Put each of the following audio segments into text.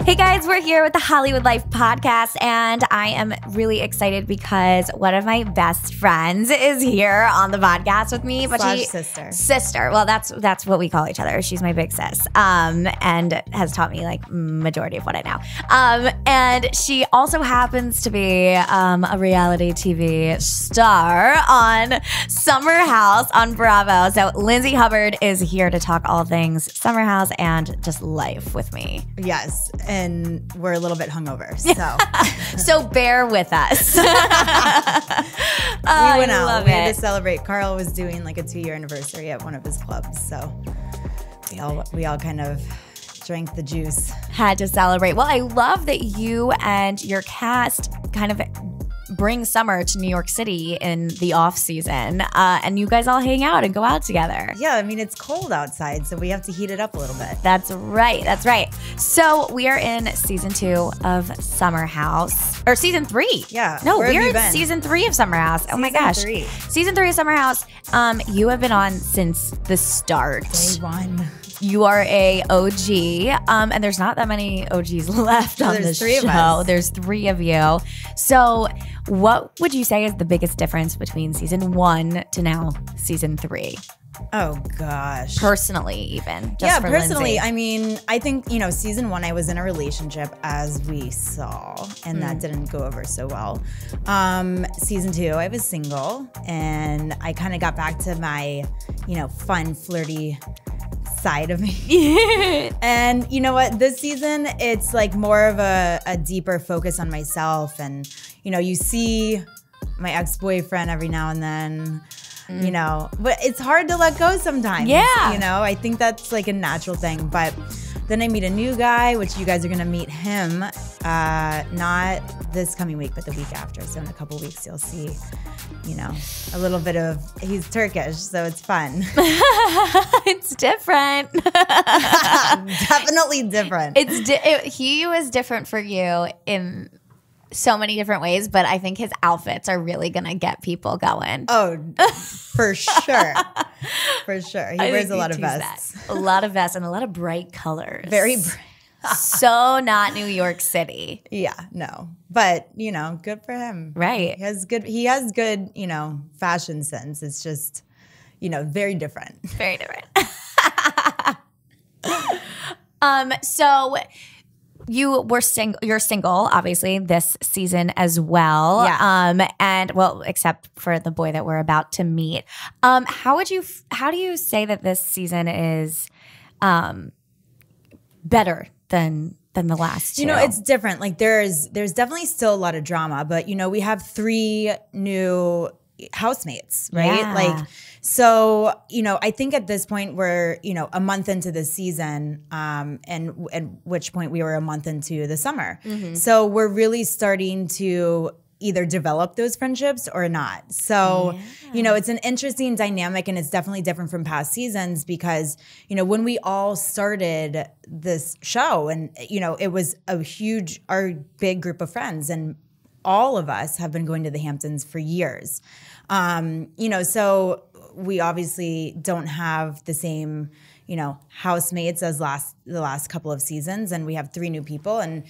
Hey guys, we're here with the Hollywood Life podcast, and I am really excited because one of my best friends is here on the podcast with me. But sister. Well, that's what we call each other. She's my big sis, and has taught me like majority of what I know. And she also happens to be a reality TV star on Summer House on Bravo. So Lindsay Hubbard is here to talk all things Summer House and just life with me. Yes, and we're a little bit hungover, so so bear with us. We went out. We had to celebrate. Karl was doing like a 2-year anniversary at one of his clubs, so we all kind of drank the juice. Had to celebrate. Well, I love that you and your cast kind of bring summer to New York City in the off season, and you guys all hang out and go out together. Yeah, I mean, it's cold outside, so we have to heat it up a little bit. That's right. That's right. So we are in season 2 of Summer House, or season 3. Yeah. No, we're in season 3 of Summer House. Oh my gosh. Season 3 of Summer House. You have been on since the start. Day one. You are a OG, and there's not that many OGs left on this show. There's 3 of us. There's 3 of you. So what would you say is the biggest difference between season 1 to now season 3? Oh gosh. Personally, even. Just for personally, Lindsay. I mean, I think, season 1 I was in a relationship, as we saw, and that didn't go over so well. Season 2, I was single, and I kind of got back to my, fun, flirty side of me. And you know what, this season it's like more of a deeper focus on myself, and you see my ex-boyfriend every now and then, but it's hard to let go sometimes. I think that's like a natural thing. But then I meet a new guy, which you guys are gonna meet him not this coming week, but the week after. So in a couple weeks you'll see a little bit of, he's Turkish, so it's fun. It's different. Definitely different. He was different for you in so many different ways, but I think his outfits are really gonna get people going. Oh, for sure. For sure. He wears a lot of vests. A lot of vests and a lot of bright colors. Very bright. So not New York City. Yeah, no. But, good for him. Right. He has good, fashion sense. It's just, very different. Very different. So you're single, obviously, this season as well. Yeah. And well, except for the boy that we're about to meet. How do you say that this season is better than the last 2? It's different. Like there's definitely still a lot of drama, but we have 3 new housemates, right? Yeah. Like, so, I think at this point we're, a month into the season, and at which point we were a month into the summer. Mm-hmm. So we're really starting to either develop those friendships or not. So, it's an interesting dynamic, and it's definitely different from past seasons because, when we all started this show and, it was our big group of friends, and all of us have been going to the Hamptons for years. So we obviously don't have the same, housemates as the last couple of seasons, and we have 3 new people, and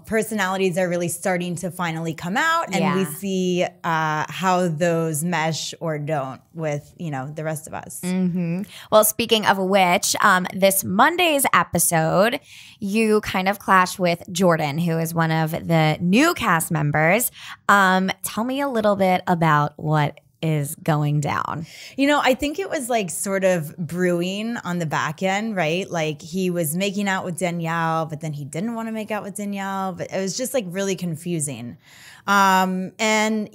personalities are really starting to finally come out, and we see how those mesh or don't with the rest of us. Mm-hmm. Well, speaking of which, this Monday's episode, you kind of clash with Jourdan, who is one of the new cast members. Tell me a little bit about what is going down. I think it was like sort of brewing on the back end, right? Like he was making out with Danielle, but then he didn't want to make out with Danielle, but it was just like really confusing. And then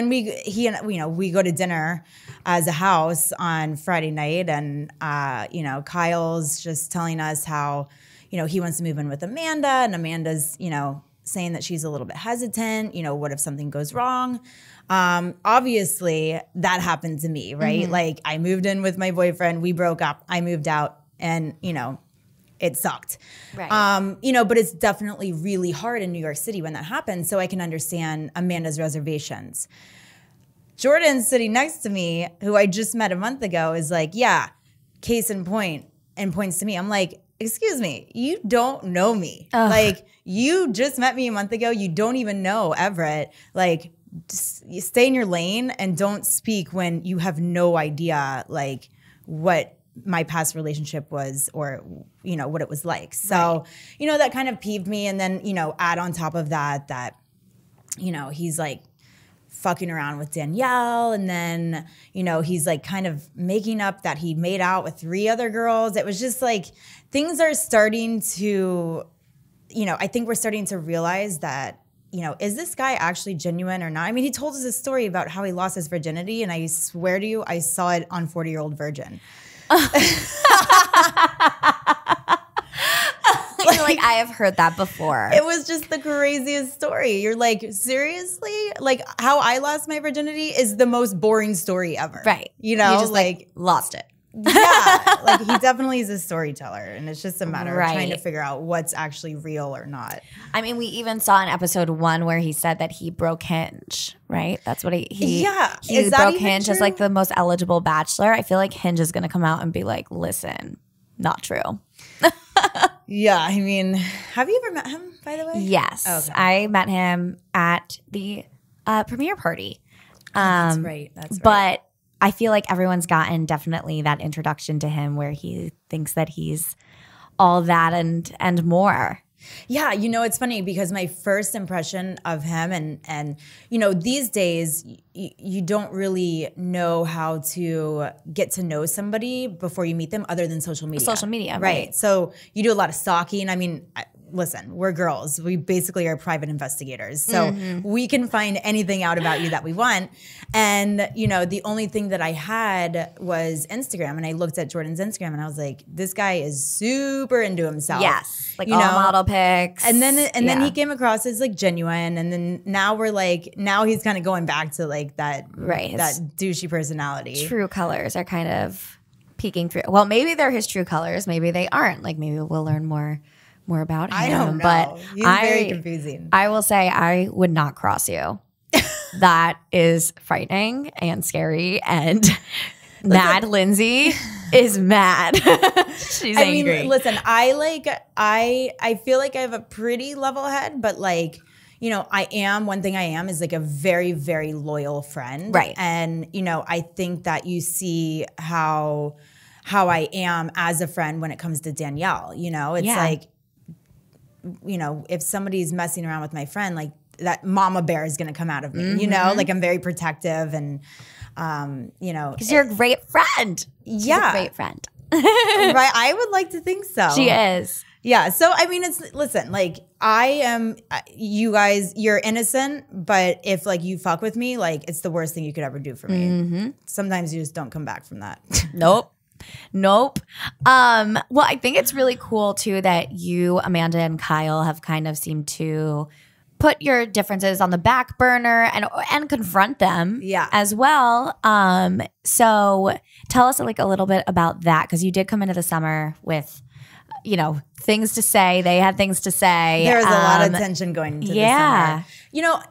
we go to dinner as a house on Friday night, and Kyle's just telling us how he wants to move in with Amanda, and Amanda's saying that she's a little bit hesitant. What if something goes wrong? Obviously that happened to me, right? Mm-hmm. Like I moved in with my boyfriend, we broke up, I moved out, and it sucked. Right. But it's definitely really hard in New York City when that happens. So I can understand Amanda's reservations. Jourdan sitting next to me, who I just met a month ago, is like, yeah, case in point, and points to me. I'm like, excuse me, you don't know me. Ugh. Like, you just met me a month ago. You don't even know Everett. Like, just, you stay in your lane and don't speak when you have no idea, like, what my past relationship was or, you know, what it was like. So, you know, that kind of peeved me. And then, you know, add on top of that, you know, he's like fucking around with Danielle. And then, you know, he's like kind of making up that he made out with 3 other girls. It was just like, things are starting to, you know, I think we're starting to realize that, you know, is this guy actually genuine or not? I mean, he told us a story about how he lost his virginity. And I swear to you, I saw it on 40-Year-Old Virgin. Like, I have heard that before. It was just the craziest story. You're like, seriously? Like, how I lost my virginity is the most boring story ever. Right. You know, you just like lost it. Yeah. Like, he definitely is a storyteller. And it's just a matter of trying to figure out what's actually real or not. I mean, we even saw in episode 1 where he said that he broke Hinge, right? That's what he broke Hinge as like the most eligible bachelor. I feel like Hinge is going to come out and be like, listen, not true. Yeah, I mean, have you ever met him, by the way? Yes. Okay. I met him at the premiere party. That's right. That's right. But I feel like everyone's gotten definitely that introduction to him where he thinks that he's all that and more. Yeah, you know, it's funny because my first impression of him and you know, these days you don't really know how to get to know somebody before you meet them other than social media. Social media, right. So you do a lot of stalking. I mean, listen, we're girls. We basically are private investigators. So we can find anything out about you that we want. And, you know, the only thing that I had was Instagram. And I looked at Jourdan's Instagram and I was like, this guy is super into himself. Yes. Like, you all model pics. And then he came across as like genuine. And then now we're like, now he's kind of going back to like that, that douchey personality. True colors are kind of peeking through. Well, maybe they're his true colors. Maybe they aren't. Like, maybe we'll learn more about him. I don't know. But he's very confusing. I will say I would not cross you. That is frightening and scary, and mad Lindsay is mad. She's angry. I mean, listen, I feel like I have a pretty level head, but like, you know, one thing I am is like a very, very loyal friend. Right. And, you know, I think that you see how I am as a friend when it comes to Danielle. You know, it's like, you know, if somebody's messing around with my friend, like that mama bear is going to come out of me, you know, like I'm very protective and, you know. Because you're a great friend. She's a great friend. Right. I would like to think so. She is. Yeah. So, I mean, listen, like you guys, you're innocent, but if like you fuck with me, like it's the worst thing you could ever do for me. Sometimes you just don't come back from that. Nope. Well, I think it's really cool too that you, Amanda, and Kyle have kind of seemed to put your differences on the back burner and confront them as well. So tell us like a little bit about that, because you did come into the summer with, you know, things to say. They had things to say. There was a lot of tension going into the summer. You know,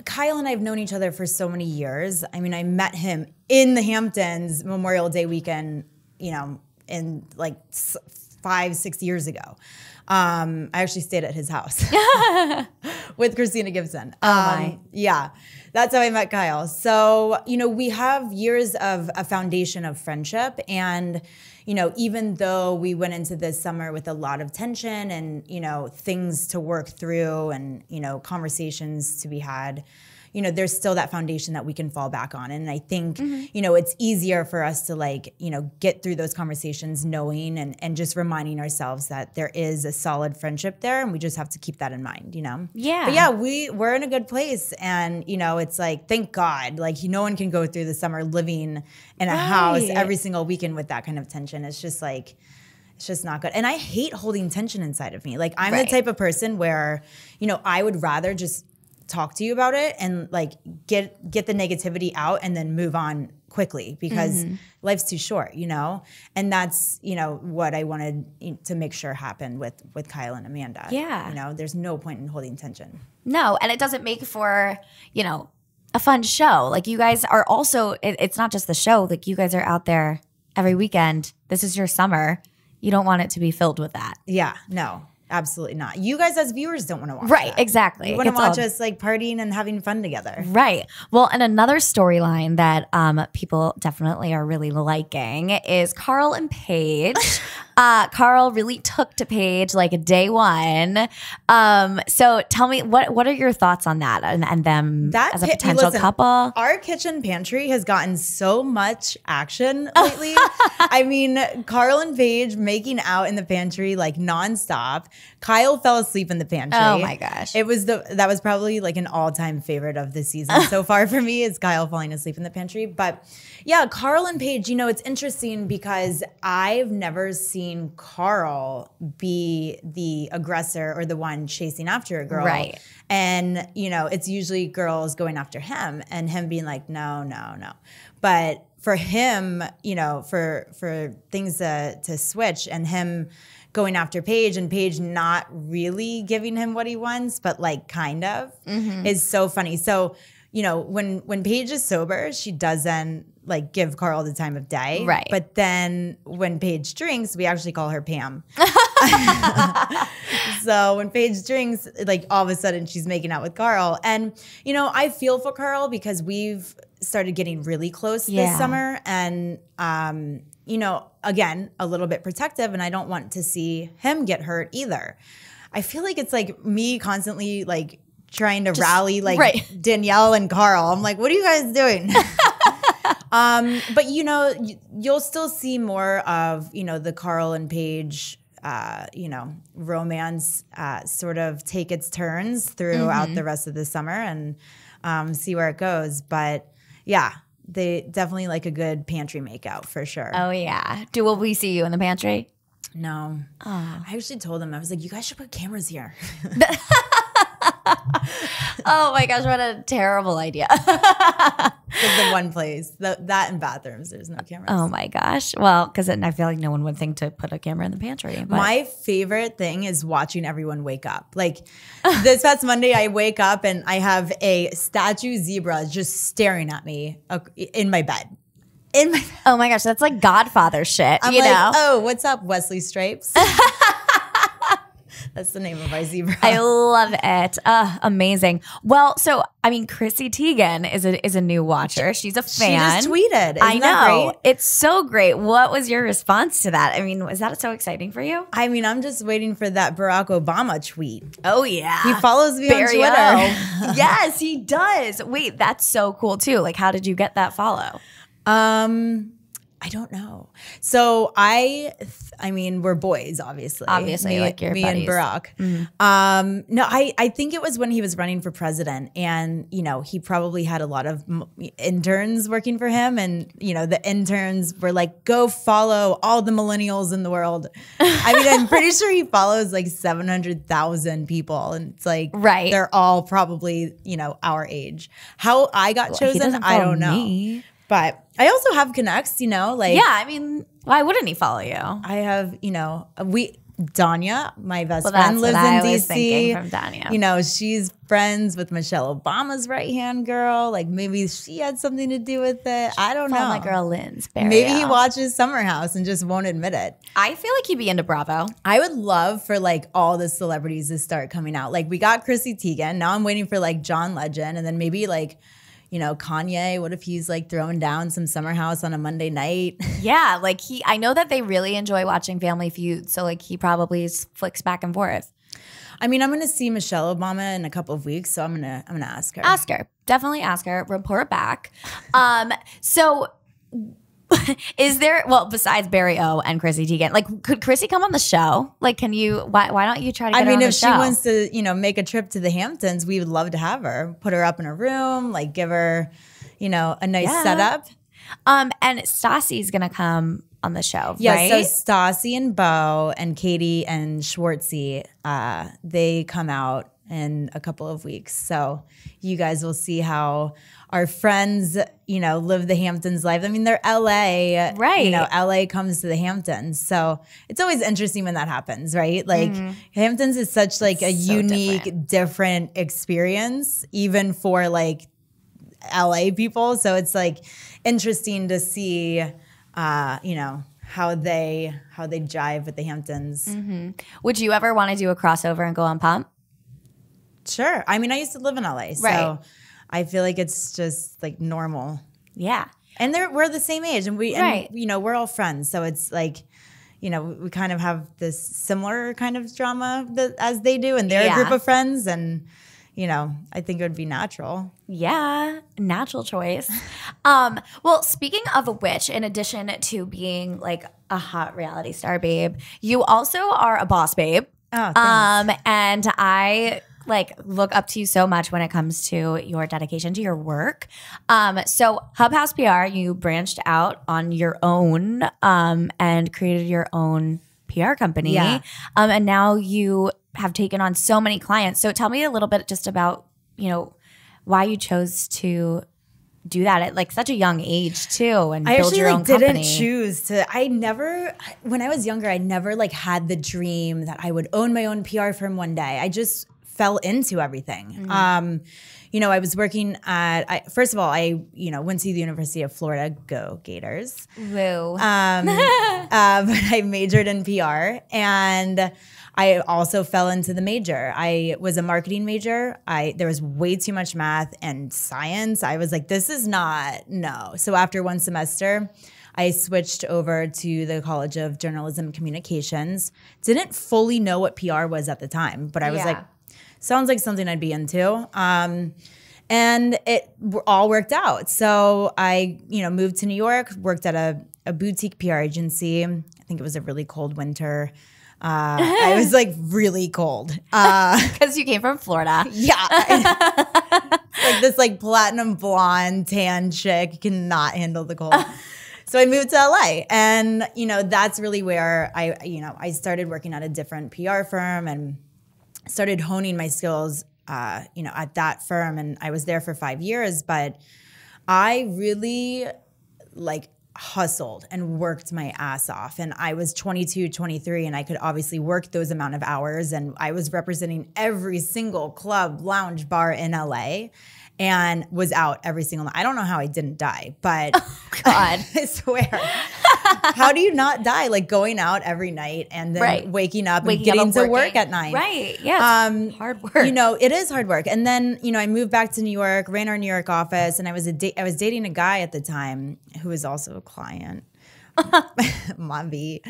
Kyle and I have known each other for so many years. I mean, I met him in the Hamptons Memorial Day weekend, you know, in like 5-6 years ago. I actually stayed at his house with Christina Gibson. Yeah, that's how I met Kyle. So, you know, we have years of a foundation of friendship. And, you know, even though we went into this summer with a lot of tension and, you know, things to work through and, you know, conversations to be had, you know, there's still that foundation that we can fall back on. And I think, you know, it's easier for us to like, you know, get through those conversations knowing and just reminding ourselves that there is a solid friendship there and we just have to keep that in mind, you know? Yeah. But yeah, we're in a good place. And, you know, it's like, thank God, like no one can go through the summer living in a house every single weekend with that kind of tension. It's just like, it's just not good. And I hate holding tension inside of me. Like I'm the type of person where, you know, I would rather just talk to you about it and like get the negativity out and then move on quickly because life's too short, you know? And that's, you know, what I wanted to make sure happened with Kyle and Amanda. Yeah. You know, there's no point in holding tension. No, and it doesn't make for, you know, a fun show. Like you guys are also, it's not just the show, like you guys are out there every weekend. This is your summer. you don't want it to be filled with that. Yeah, no. Absolutely not. You guys as viewers don't want to watch Right, that. exactly. You want to watch us like partying and having fun together. Right. Well, and another storyline that people definitely are really liking is Karl and Paige. Karl really took to Paige like day one. So tell me, what are your thoughts on that and them as a potential couple? Our kitchen pantry has gotten so much action lately. I mean, Karl and Paige making out in the pantry like nonstop. Kyle fell asleep in the pantry. Oh my gosh. That was probably like an all-time favorite of the season so far for me, is Kyle falling asleep in the pantry. But yeah, Karl and Paige, it's interesting because I've never seen Karl be the aggressor or the one chasing after a girl. Right. And, it's usually girls going after him and him being like, no, no, no. But for him, for things to switch and him going after Paige and Paige not really giving him what he wants, but like kind of, is so funny. So, when Paige is sober, she doesn't like give Karl the time of day. Right. But then when Paige drinks, we actually call her Pam. So when Paige drinks, like all of a sudden she's making out with Karl. And, I feel for Karl because we've started getting really close this summer. And, again, a little bit protective, and I don't want to see him get hurt either. I feel like it's like me constantly like trying to rally like Danielle and Karl. I'm like, what are you guys doing? But you'll still see more of, the Karl and Paige, romance sort of take its turns throughout the rest of the summer and see where it goes. But yeah, they definitely like a good pantry makeout for sure. Oh yeah. Will we see you in the pantry? No. I actually told them, I was like, you guys should put cameras here. Oh my gosh, what a terrible idea. It's the one place. That and bathrooms, there's no cameras. Oh my gosh. Well, because I feel like no one would think to put a camera in the pantry. But. My favorite thing is watching everyone wake up. Like this past Monday, I wake up and I have a statue zebra just staring at me in my bed. Oh my gosh, that's like Godfather shit. I'm like, oh, what's up, Wesley Stripes? That's the name of my zebra. I love it. Amazing. Well, so I mean, Chrissy Teigen is a new watcher. She's a fan. She just tweeted. Isn't I know. That great? It's so great. What was your response to that? I mean, was that so exciting for you? I mean, I'm just waiting for that Barack Obama tweet. Oh yeah, he follows me on Twitter. Yes, he does. Wait, that's so cool too. Like, how did you get that follow? I don't know. So I mean, we're boys, obviously. Obviously, like your me buddies. and Barack. No, I think it was when he was running for president, and he probably had a lot of interns working for him, and the interns were like, "Go follow all the millennials in the world." I mean, I'm pretty sure he follows like 700,000 people, and it's like they're all probably our age. How I got chosen, I don't know. Me. But I also have connects, like. Yeah, I mean, why wouldn't he follow you? I have, Danya, my best friend, lives in DC. I was thinking from Danya. She's friends with Michelle Obama's right-hand girl. Like, maybe she had something to do with it. I don't know. My girl, Lindsay. Maybe he watches Summer House and just won't admit it. I feel like he'd be into Bravo. I would love for, like, all the celebrities to start coming out. Like, we got Chrissy Teigen. Now I'm waiting for, like, John Legend. And then maybe, like, Kanye, what if he's like throwing down some Summer House on a Monday night? Yeah, like I know that they really enjoy watching Family Feud, so like he probably flicks back and forth. I mean, I'm gonna see Michelle Obama in a couple of weeks, so I'm gonna ask her. Ask her. Definitely ask her. Report back. So is there, besides Barry O and Chrissy Teigen, like could Chrissy come on the show? Like, can you, why don't you try to get her on the show? I mean, if she wants to, make a trip to the Hamptons, we would love to have her. Put her up in a room, like give her, a nice setup. And Stassi's gonna come on the show, right? Yeah, so Stassi and Bo and Katie and Schwartzy, they come out in a couple of weeks. So you guys will see how our friends, live the Hamptons life. I mean, they're LA. Right. LA comes to the Hamptons. So it's always interesting when that happens, right? Like Hamptons is such like a unique, different experience, even for like LA people. So it's like interesting to see, how they jive with the Hamptons. Would you ever want to do a crossover and go on Pump? Sure. I mean, I used to live in LA, so I feel like it's just like normal. Yeah. And we're the same age, and we're all friends, so it's like, we kind of have this similar kind of drama as they do, and they're a group of friends, and I think it would be natural. Yeah, natural choice. Well, speaking of which, in addition to being like a hot reality star babe, you also are a boss babe. Oh, thanks. And I look up to you so much when it comes to your dedication to your work. So Hub House PR, you branched out on your own and created your own PR company. Yeah. And now you have taken on so many clients. So tell me a little bit just about, why you chose to do that at like such a young age too, and build your own company. I didn't choose to. When I was younger, I never had the dream that I would own my own PR firm one day. I just fell into everything. I was working first of all, I went to the University of Florida, go Gators. Woo. But I majored in PR, and I also fell into the major. I was a marketing major. There was way too much math and science. I was like, this is no. So after one semester, I switched over to the College of Journalism and Communications. Didn't fully know what PR was at the time, but I was like, sounds like something I'd be into. And it all worked out. So I, moved to New York, worked at a boutique PR agency. I think it was a really cold winter. I was really cold. Because you came from Florida. Yeah. This platinum blonde tan chick cannot handle the cold. So I moved to LA, and that's really where I started working at a different PR firm and started honing my skills, at that firm. And I was there for 5 years, but I really hustled and worked my ass off. And I was 22, 23, and I could obviously work those amount of hours. And I was representing every single club, lounge, bar in LA, and was out every single night. I don't know how I didn't die, but God, I swear. How do you not die? Going out every night and then waking up and getting to work at 9. Right. Yeah. Hard work. It is hard work. And then, I moved back to New York, ran our New York office, and I was dating a guy at the time who was also a client. Mombi.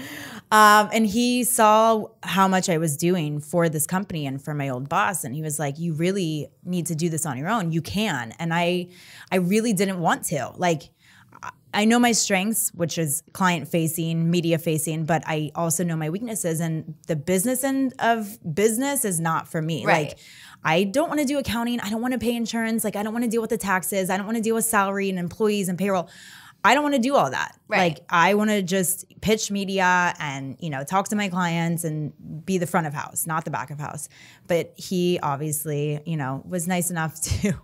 And he saw how much I was doing for this company and for my old boss. And he was like, you really need to do this on your own. You can. And I really didn't want to. I know my strengths, which is client-facing, media-facing, but I also know my weaknesses. And the business end of business is not for me. Right. I don't want to do accounting. I don't want to pay insurance. I don't want to deal with the taxes. I don't want to deal with salary and employees and payroll. I don't want to do all that. Right. I want to just pitch media and, talk to my clients and be the front of house, not the back of house. But he obviously, was nice enough to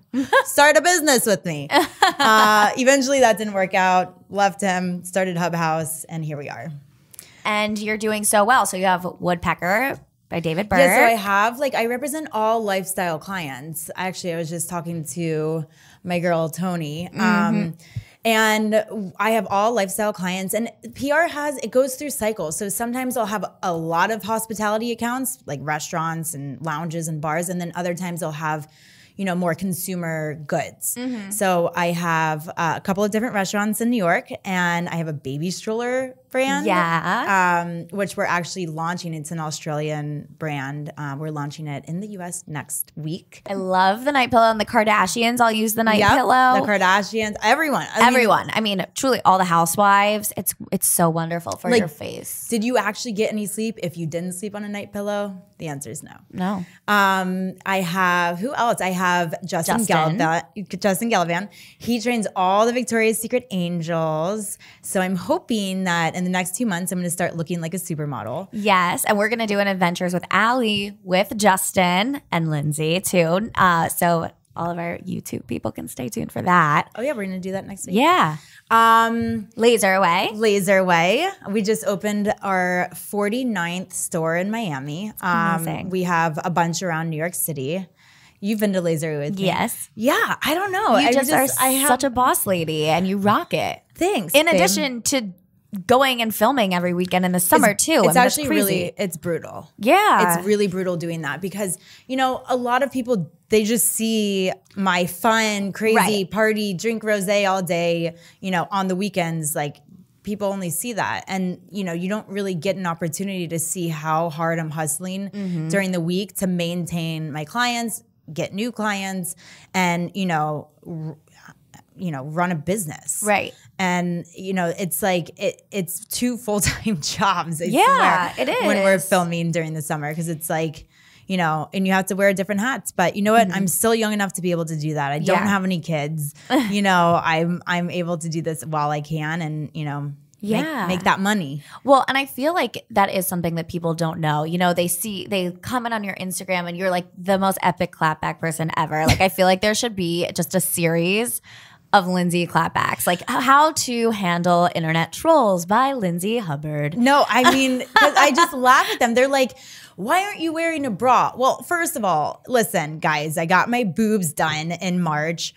start a business with me. Eventually that didn't work out. Left him, started Hub House, and here we are. And you're doing so well. So you have Woodpecker by David Burr. Yeah, so I have, I represent all lifestyle clients. Actually, I was just talking to my girl, Tony. And I have all lifestyle clients, and PR it goes through cycles. So sometimes I'll have a lot of hospitality accounts, like restaurants and lounges and bars. And then other times I'll have, more consumer goods. So I have a couple of different restaurants in New York, and I have a baby stroller brand. Yeah. Which we're actually launching. It's an Australian brand. We're launching it in the US next week. I love the night pillow, and the Kardashians. I'll use the night pillow. The Kardashians, everyone. I mean, truly all the housewives. It's so wonderful for your face. Did you actually get any sleep if you didn't sleep on a night pillow? The answer is no. No. I have, who else? I have Justin Gallivan. He trains all the Victoria's Secret angels. So I'm hoping that in the next 2 months, I'm going to start looking like a supermodel. Yes. And we're going to do an Adventures with Ali with Justin and Lindsay too. So all of our YouTube people can stay tuned for that. Oh yeah, we're going to do that next week. Yeah. Laser Away. We just opened our 49th store in Miami. Amazing. We have a bunch around New York City. You've been to Laser with me. Yes. Yeah, I don't know. You are such a boss lady, and you rock it. Thanks. In addition to going and filming every weekend in the summer too. It's actually really, it's brutal. Yeah. It's really brutal doing that because, you know, a lot of people, they just see my fun, crazy party, drink rosé all day, you know, on the weekends. Like, people only see that. And, you know, you don't really get an opportunity to see how hard I'm hustling during the week to maintain my clients, get new clients, and, you know, run a business. Right. And, you know, it's like, it's 2 full-time jobs. I Yeah, swear, it is. when we're filming during the summer, because it's like, you know, and you have to wear different hats. But you know what? I'm still young enough to be able to do that. I don't have any kids. You know, I'm able to do this while I can, and, you know, make that money. Well, and I feel like that is something that people don't know. You know, they comment on your Instagram and you're like the most epic clapback person ever. Like, I feel like there should be just a series of Lindsay clapbacks, like how to handle internet trolls by Lindsay Hubbard. No, I mean, 'cause I just laugh at them. They're like, why aren't you wearing a bra? Well, first of all, listen, guys, I got my boobs done in March.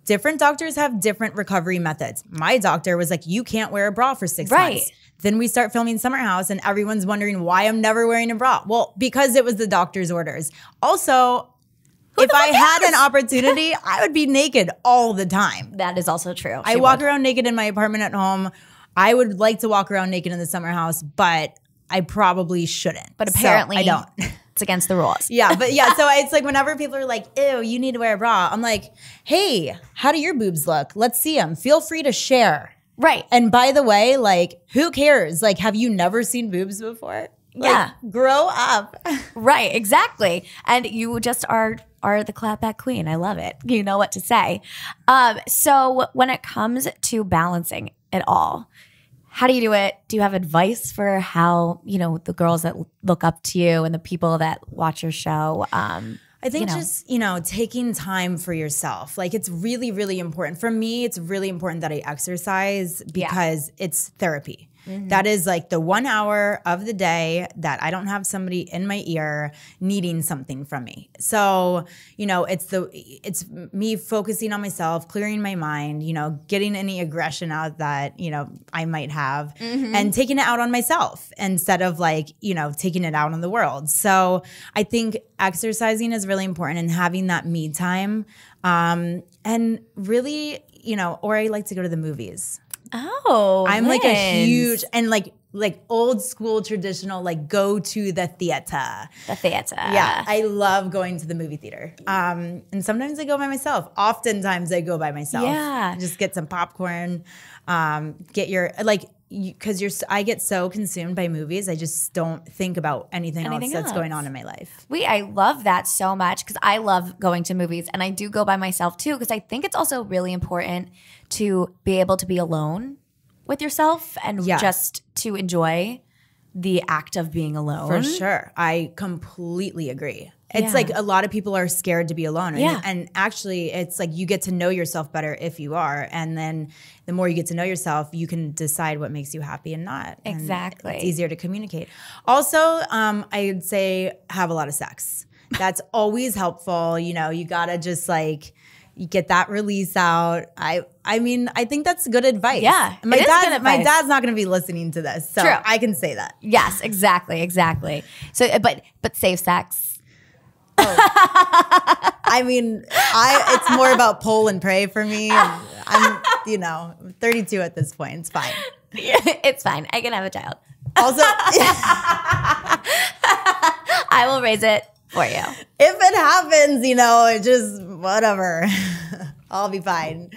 Different doctors have different recovery methods. My doctor was like, you can't wear a bra for 6 months. Then we start filming Summer House and everyone's wondering why I'm never wearing a bra. Well, because it was the doctor's orders. Also, if I had an opportunity, I would be naked all the time. That is also true. I walk around naked in my apartment at home. I would like to walk around naked in the Summer House, but I probably shouldn't. But apparently I don't. It's against the rules. Yeah, but yeah, so it's like whenever people are like, ew, you need to wear a bra, I'm like, hey, how do your boobs look? Let's see them. Feel free to share. Right. And by the way, like, who cares? Like, have you never seen boobs before? Yeah. Like, grow up. Right, exactly. And you just are the clapback queen. I love it. You know what to say. So when it comes to balancing it all, how do you do it? Do you have advice for how, you know, the girls that look up to you and the people that watch your show? I think just, you know, taking time for yourself. Like, it's really, really important. For me, it's really important that I exercise because it's therapy. That is like the 1 hour of the day that I don't have somebody in my ear needing something from me. So, you know, it's me focusing on myself, clearing my mind, you know, getting any aggression out that, you know, I might have and taking it out on myself instead of like, you know, taking it out on the world. So I think exercising is really important and having that me time. And really, you know, or I like to go to the movies. Oh, I'm like a huge and like old school traditional, like go to the theater. The theater. Yeah, I love going to the movie theater. And sometimes I go by myself. Oftentimes I go by myself. Yeah. Just get some popcorn. Get your because I get so consumed by movies, I just don't think about anything else that's going on in my life. I love that so much because I love going to movies and I do go by myself too because I think it's also really important to be able to be alone with yourself and just to enjoy the act of being alone. For sure. I completely agree. It's like a lot of people are scared to be alone. And actually, it's like you get to know yourself better if you are. And then the more you get to know yourself, you can decide what makes you happy and not. Exactly. And it's easier to communicate. Also, I'd say have a lot of sex. That's always helpful. You know, you got to just like you get that release out. I mean, I think that's good advice. Yeah, my dad's not going to be listening to this, so True. I can say that. Yes, exactly. So, but safe sex. Oh. I mean, it's more about pull and pray for me. And I'm, you know, 32 at this point. It's fine. It's fine. I can have a child. Also, I will raise it for you. If it happens, you know, it just whatever. I'll be fine.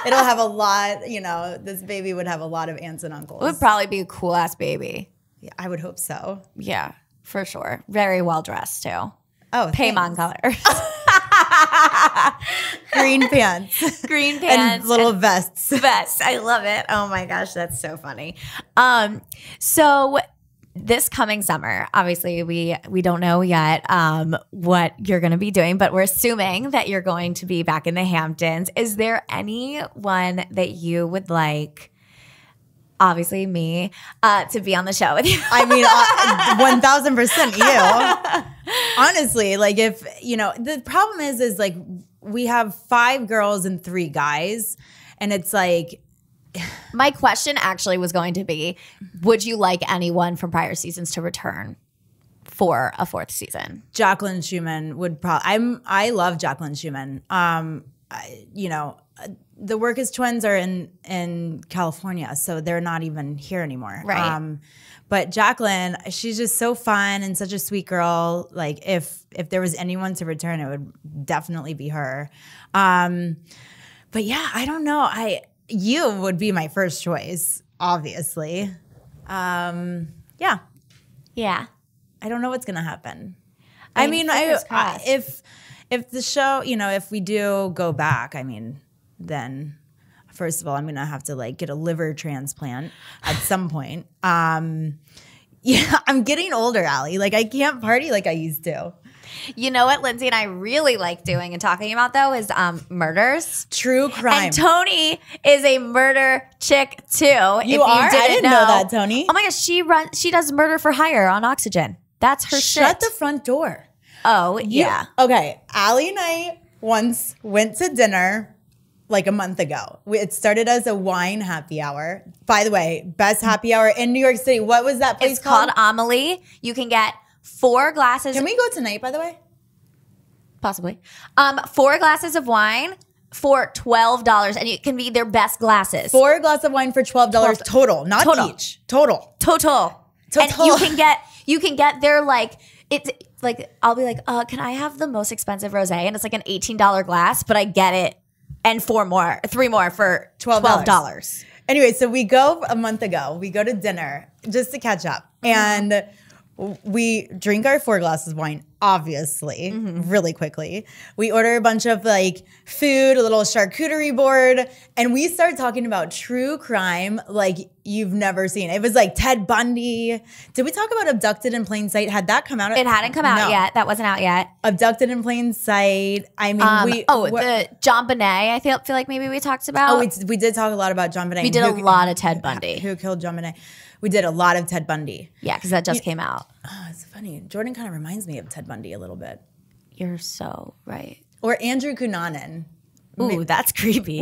It'll have a lot, you know, this baby would have a lot of aunts and uncles. It would probably be a cool ass baby. Yeah, I would hope so. Yeah, for sure. Very well dressed too. Oh, Paymon colors. Green pants. Green pants. And little vests. Vests. I love it. Oh my gosh, that's so funny. So this coming summer, obviously we don't know yet what you're going to be doing, but we're assuming that you're going to be back in the Hamptons. Is there anyone that you would like, obviously me, to be on the show with you? I mean, 1000% you. Honestly, like if, you know, the problem is like we have 5 girls and 3 guys and it's like My question actually was going to be, would you like anyone from prior seasons to return for a 4th season? Jacqueline Schumann would probably. I love Jacqueline Schumann. You know, the Workers twins are in California, so they're not even here anymore. Right. But Jacqueline, she's just so fun and such a sweet girl. Like if there was anyone to return, it would definitely be her. But yeah, I don't know. You would be my first choice, obviously. Yeah. Yeah. I don't know what's gonna happen. I I mean, if the show, you know, if we do go back, I mean, then first of all, I'm gonna have to like get a liver transplant at some point. Yeah, I'm getting older, Ali. Like I can't party like I used to. You know what Lindsay and I really like doing and talking about though is murders. True crime. And Tony is a murder chick too. You are? I didn't know that, Tony. Oh my gosh, she does murder for hire on Oxygen. That's her shit. Shut the front door. Oh, yeah. Okay, Ali and I once went to dinner like a month ago. It started as a wine happy hour. By the way, best happy hour in New York City. What was that place called? It's called Amelie. You can get 4 glasses. Can we go tonight, by the way? Possibly. 4 glasses of wine for $12, and it can be their best glasses. 4 glasses of wine for $12 total, not each. Total. And you can get their like it's like I'll be like, can I have the most expensive rosé? And it's like an $18 glass, but I get it and 3 more for $12. Anyway, so we go a month ago. We go to dinner just to catch up, and we drink our 4 glasses of wine, obviously, really quickly. We order a bunch of like food, a little charcuterie board, and we start talking about true crime like you've never seen. It was like Ted Bundy. Did we talk about Abducted in Plain Sight? Had that come out? It hadn't come out yet. That wasn't out yet. Abducted in Plain Sight. I mean, the John Bonet. I feel like maybe we talked about. Oh, we did talk a lot about John Bonet. We did a lot of Ted Bundy. Who killed John Bonet? We did a lot of Ted Bundy. Yeah, because that just came out. Oh, it's funny. Jourdan kind of reminds me of Ted Bundy a little bit. You're so right. Or Andrew Cunanan. Ooh, that's creepy.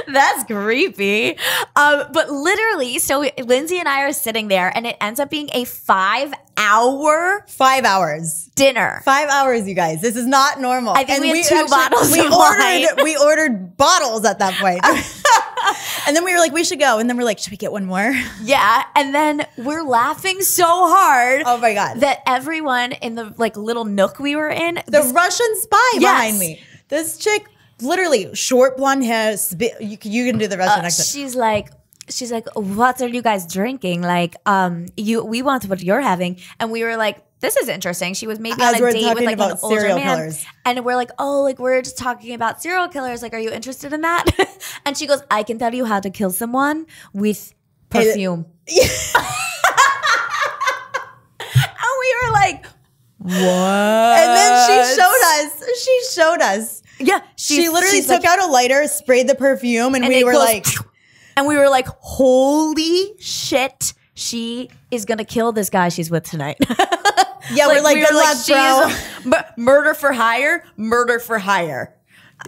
That's creepy. But literally, so Lindsay and I are sitting there, and it ends up being a 5-hour 5 hours dinner. 5 hours, you guys. This is not normal. I think we had 2 bottles of wine. We ordered bottles at that point. And then we were like, we should go. And then we're like, should we get one more? Yeah. And then we're laughing so hard. Oh my God. That everyone in the like little nook we were in. The Russian spy behind me. This chick, literally short blonde hair. You can do the Russian accent. She's like, what are you guys drinking? Like, we want what you're having. And we were like, this is interesting. She was maybe on a date with like an older man. Killers. And we're like, oh, like we're just talking about serial killers. Like, are you interested in that? And she goes, I can tell you how to kill someone with perfume. And we were like, what? And then she showed us. Yeah. She literally took out a lighter, sprayed the perfume, and we were like, holy shit, she is going to kill this guy she's with tonight. Yeah, we're like, good luck, bro. Murder for hire.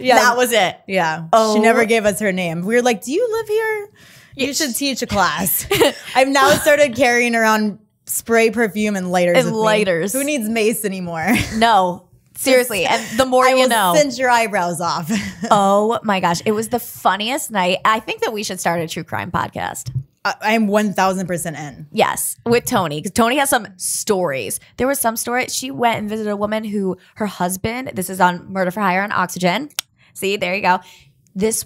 Yeah. That was it. Yeah. Oh. She never gave us her name. We were like, do you live here? You should teach a class. I've now started carrying around spray perfume and lighters. Who needs mace anymore? No. Seriously. And the more you know. Cinch your eyebrows off. Oh my gosh. It was the funniest night. I think that we should start a true crime podcast. I'm 1000% in. Yes, with Tony, because Tony has some stories. There was some story. She went and visited a woman who her husband, this is on Murder for Hire on Oxygen. See, there you go. This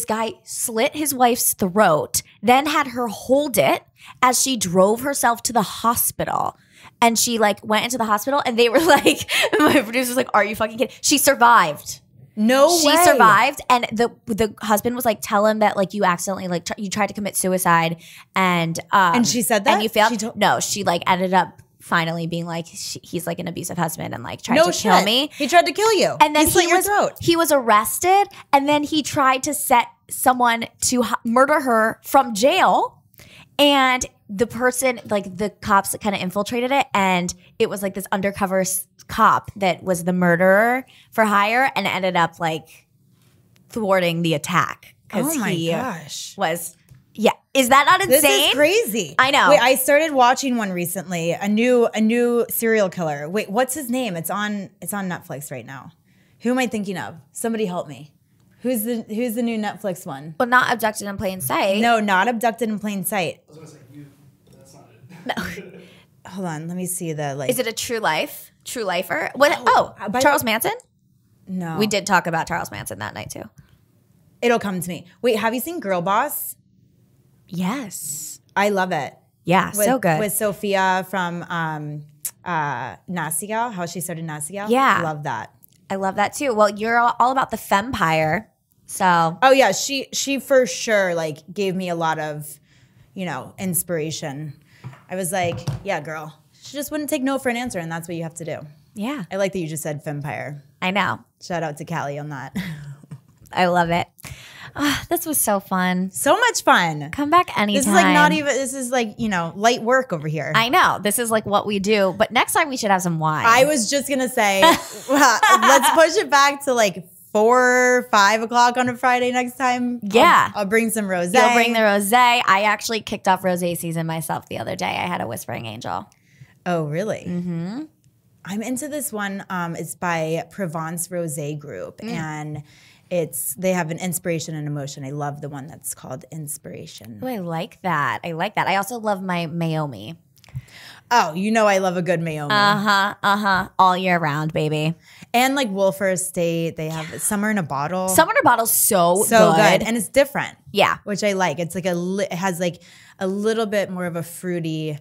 guy slit his wife's throat, then had her hold it as she drove herself to the hospital. And she like went into the hospital and they were like, my producer's like, are you fucking kidding? She survived. No way. She survived, and the husband was like, tell him that like you accidentally like you tried to commit suicide, and she said that, and you failed. No, she like ended up finally being like, he's like an abusive husband and like tried to kill me. He tried to kill you, and then he was arrested, and then he tried to set someone to murder her from jail, and the person like the cops kind of infiltrated it, and it was like this undercover cop that was the murderer for hire and ended up like thwarting the attack. because oh my gosh, was. Yeah, is that not insane? This is crazy. I know. Wait, I started watching one recently. A new serial killer. Wait, what's his name? It's on Netflix right now. Who am I thinking of? Somebody help me. Who's the new Netflix one? Well, not Abducted in Plain Sight. No, not Abducted in Plain Sight. I was gonna say you, but that's not it. No. Hold on, let me see the like. Is it a true lifer? What? Charles Manson? No, We did talk about Charles Manson that night too. It'll come to me. Wait, have you seen Girl Boss? Yes. I love it. Yeah, so good. With Sophia from Nasigal, how she started Nasigal. Yeah. Love that. I love that too. Well, you're all about the fempire. So Oh yeah, she for sure like gave me a lot of, inspiration. I was like, yeah, girl. She just wouldn't take no for an answer, and that's what you have to do. yeah, I like that you just said fempire. I know. Shout out to Callie on that. I love it. This was so fun. So much fun. Come back anytime. This is like not even, this is like, light work over here. I know. This is like what we do. But next time we should have some wine. I was just going to say, let's push it back to like 4, 5 o'clock on a Friday next time. Yeah. I'll bring some rosé. You'll bring the rosé. I actually kicked off rosé season myself the other day. I had a Whispering Angel. Oh, really? Mm-hmm. I'm into this one. It's by Provence Rosé Group. And they have an inspiration and emotion. I love the one that's called Inspiration. Oh, I like that. I also love my Mayomi. Oh, I love a good Mayomi. All year round, baby. And like Wolfer Estate, they have Summer in a Bottle. Summer in a Bottle's so good. And it's different. Yeah. Which I like. It's like it has like a little bit more of a fruity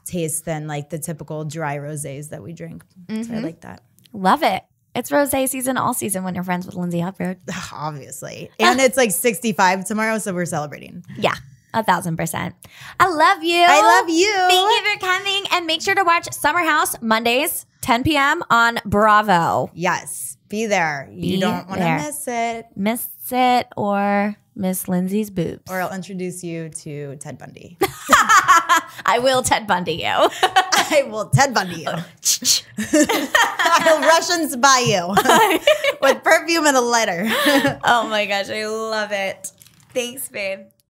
taste than like the typical dry rosés that we drink. So I like that. Love it. It's rosé season all season when you're friends with Lindsay Hubbard. Obviously. And it's like 65 tomorrow, so we're celebrating. Yeah, 1,000%. I love you. I love you. Thank you for coming. And make sure to watch Summer House Mondays, 10 p.m. on Bravo. Yes. Be there. You don't want to miss it. Miss it or miss Lindsay's boobs. Or I'll introduce you to Ted Bundy. I will Ted Bundy you. I will Ted Bundy you. I'll Russians by you with perfume and a lighter. Oh my gosh, I love it. Thanks, babe.